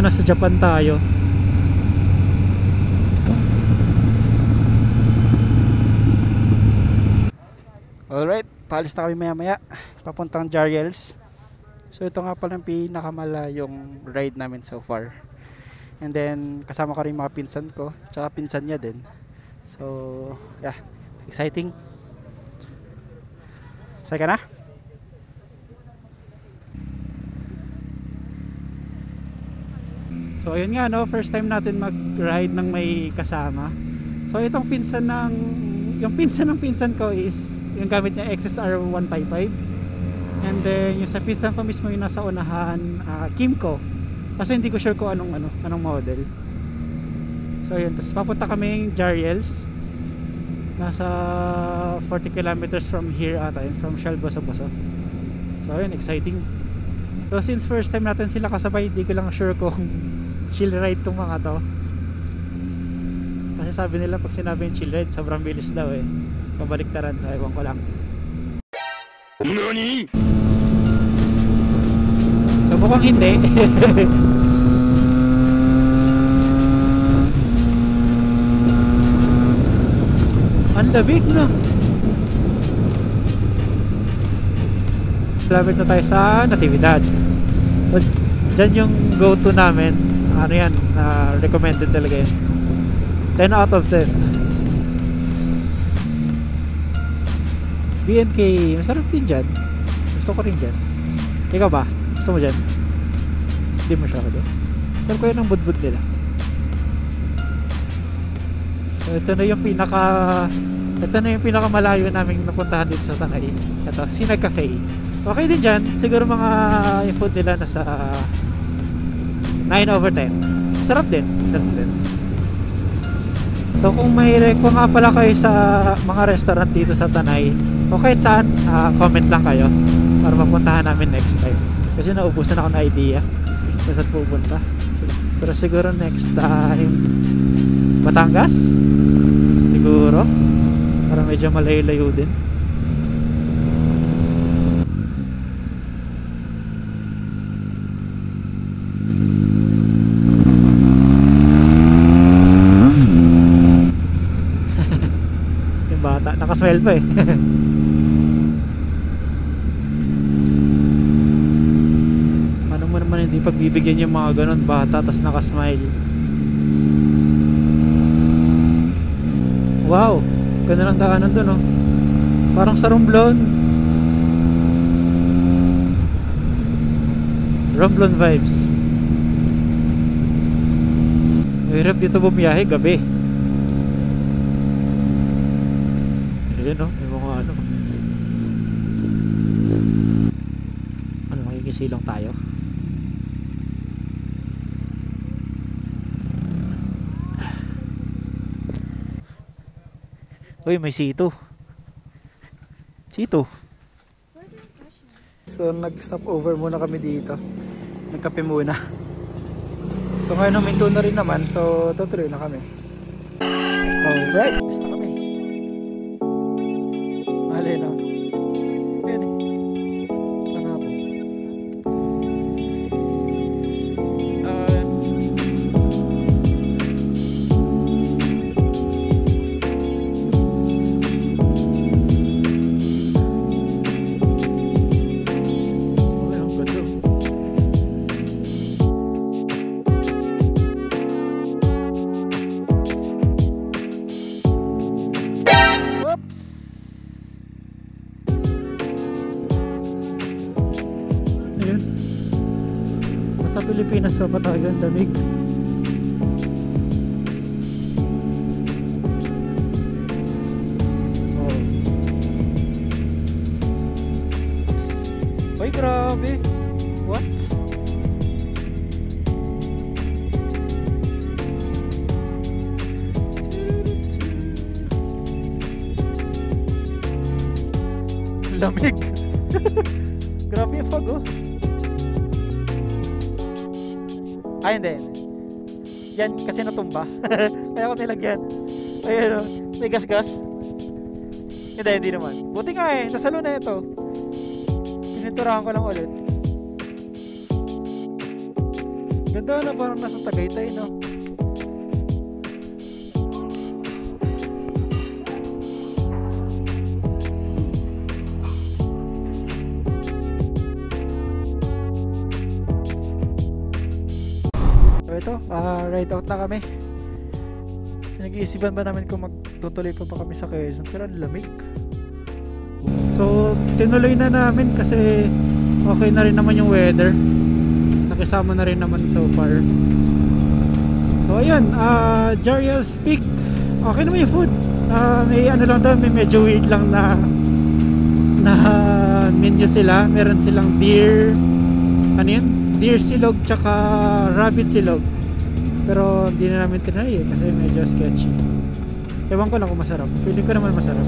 ko nasa Japan tayo. Alright, paalis na kami maya maya papuntang Jariels. So ito nga pala yung pinakamalayong ride namin so far. And then kasama ko rin mga pinsan ko, tsaka pinsan niya din. So yeah, exciting. Say ka na? So ayun nga no, first time natin mag-ride ng may kasama. So itong pinsan ng yung pinsan ng pinsan ko is yung gamit niya XSR 155. And then yung sa pinsan ko mismo yung nasa unahan, Kimco. Kasi hindi ko sure kung anong model. So yun, tapos papunta kaming Jariels. Nasa 40 kilometers from here ata, from Shell Boso-Boso. So yun, exciting. So since first time natin sila kasabay, hindi ko lang sure kung chill ride tong mga to. Kasi sabi nila pag sinabi yung chill ride, sobrang bilis daw eh. Pabaliktaran, so ewan ko lang. NANI? So mukhang hindi. Ang labig na. Lapit na tayo sa Natividad. So, dyan yung go to namin. Ano yan, recommended talaga yun. 10 out of 10. BNK, masarap din dyan. Gusto ko rin dyan. Ikaw ba? Gusto mo dyan? Hindi mo siya ako dyan. Masarap ko yun ang budbud nila. So ito na yung pinakamalayo namin napuntahan dito sa Tanay. Ito, Sinag Cafe. Okay din dyan. Siguro mga yung food nila nasa 9 over 10. Sarap din. So kung may reco nga pala kayo sa mga restaurant dito sa Tanay, o kahit saan, comment lang kayo para mapuntahan namin next time. Kasi naubusan ako ng idea kung saan pupunta. Pero siguro next time Batangas? Siguro. Para medyo malayo-layo din. Yung bata, nakasmile pa eh. Paano mo naman hindi pagbibigyan yung mga ganon bata tas nakasmile? Wow, ganda ng daanan dun oh. Parang sa Romblon. Romblon vibes. Mahirap dito bumiyahe gabi. Ayun oh, yung mga makikisilong tayo. Uy, may sito. So nag-stop over muna kami dito. Nagkape muna. So ngayon huminto na rin naman. So tutuloy na kami. Alright, basta kami. Mali no. Yan eh. Panapon. Sa Pilipinas pa talagang damig. Ay grabe. What? Lamig. Grabe yung fog oh. Ay hindi. Yan kasi natumba. Kaya ako nilagyan. Ayun o. May gas-gas. Hindi naman. Buti nga eh. Nasalo na ito. Pininturahan ko lang ulit. Ganda na, parang nasa Tagaytay, no? So ito, ride out na kami. Pinag-iisipan ba namin kung magtutuloy pa ba kami sa Quezon, pero ang lamig. So tinuloy na namin kasi okay na rin naman yung weather. Nakisama na rin naman so far. So ayun, Jariel's Peak. Okay naman yung food. May ano lang daw, may medyo weird lang na menu sila. Meron silang deer, ano yun? Deer silog tsaka rabbit silog. Pero hindi na namin tinry kasi medyo sketchy. Ewan ko lang kung masarap. Feeling ko naman masarap.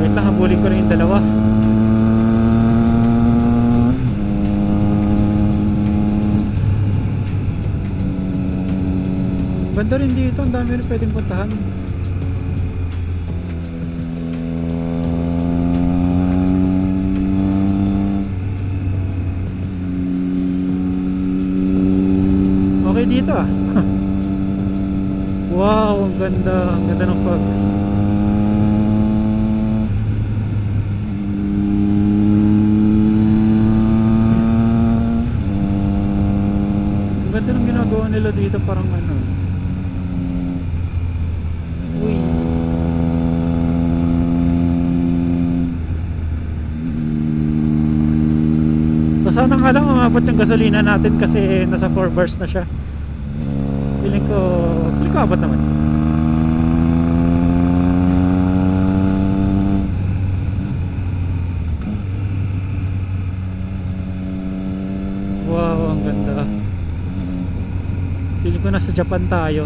Wait lang, habulin ko na yung dalawa. Ganda rin dito, ang dami rin pwedeng puntahan. Okay dito ah. Wow, ang ganda ng fogs. Ang ganda ng ginagawa nila dito, parang ano. Uy. So sana nga lang umabot yung gasolina natin kasi nasa 4 bars na siya. Feeling ko abot naman. Wow, ang ganda. Feeling ko nasa Japan tayo.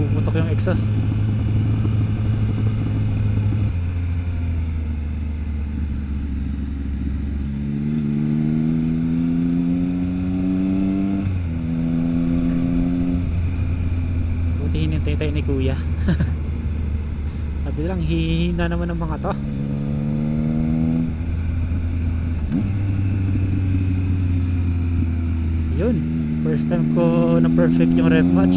Pumutok yung exhaust. Hinintay tayo ni kuya. Sabi lang hihina naman ng mga to. Yun, first time ko na perfect yung rev match.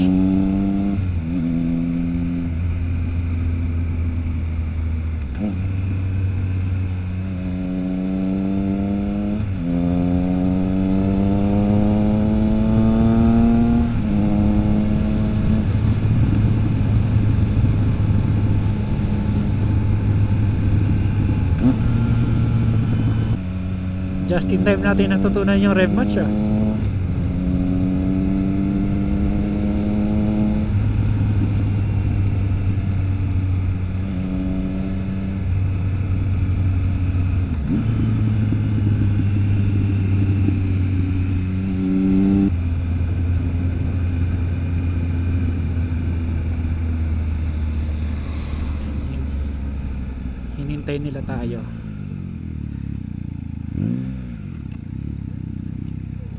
Just in time natin natutunan yung rev match ah. Hinintay nila tayo.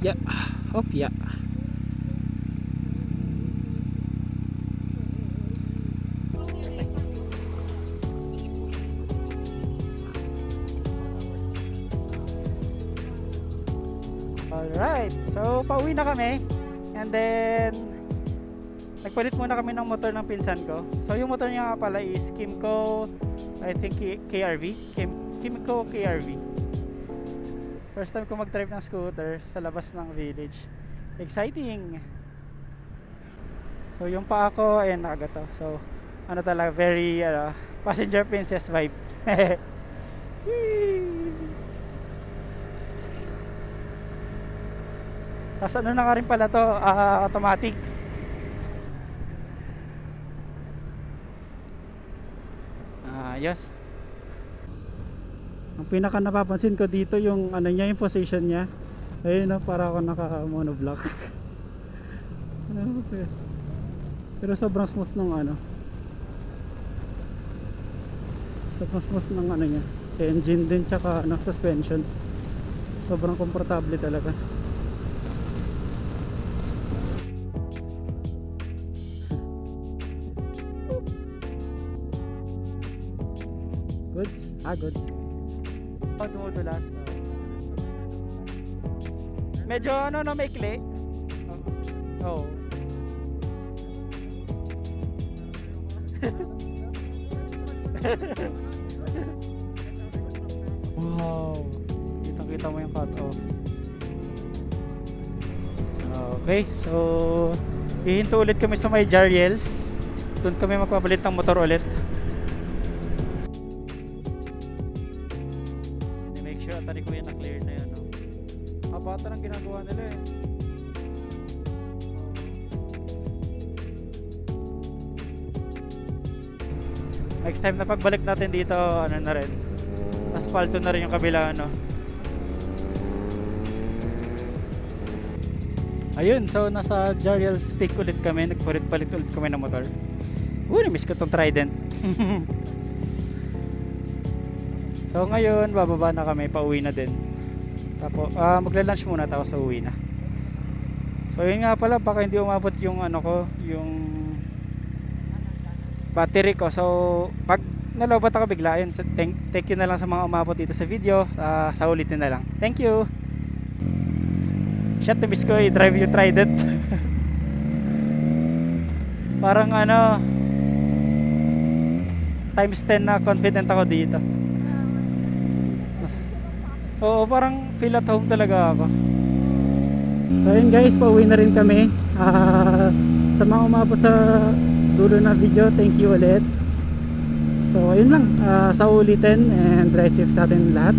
Yeah, hop yeah. Alright, so pauwi na kami. And then nagpalit muna kami ng motor ng pinsan ko. So yung motor niya nga pala is Kymco, I think KRV, Kymco KRV. First time ko mag-drive ng scooter sa labas ng village. Exciting! So yung pa ako, ayan nakagato. So ano talaga, very passenger princess vibe. Tapos ano na nga rin pala to, automatic. Yes. Ang pinaka napapansin ko dito yung ano niya, yung position niya. Ayun no, para ako naka monoblock. Pero sobrang smooth nung ano. Sobrang smooth ng ano niya, engine din tsaka ano, suspension. Sobrang komportable talaga. Goods? Goods. Tumutulas. Medyo ano no, may clay. Oh. Wow. Kitang-kita mo yung cut off. Okay, so hihinto ulit kami sa may Jariels. Doon kami magpapalit ng motor ulit. Make sure at ko yan na clear na yun, no? Bata ng ginagawa nila eh. Next time na pagbalik natin dito, ano na rin, asphalto na rin yung kabila, ano. Ayun, so nasa Jariels Peak ulit kami. Nagpalit-palit ulit kami ng motor. Na-miss ko tong Trident. So ngayon, bababa na kami, pauwi na din. Tapos magla-lunch muna tapos sa uwi na. So yun nga pala, baka hindi umabot yung ano ko, yung battery ko. So pag nalobat ako bigla, yun, so, thank you na lang sa mga umabot dito sa video. Sa ulitin na lang. Thank you. Shit, na-miss ko i-drive yung Trident. Parang ano, times 10 na confident ako dito. Oo, parang feel at home talaga ako. So yun guys, pauwi na rin kami. Sa mga umabot sa dulo na video, thank you ulit. So ayun lang, sa ulitin, and ride safe sa atin lahat.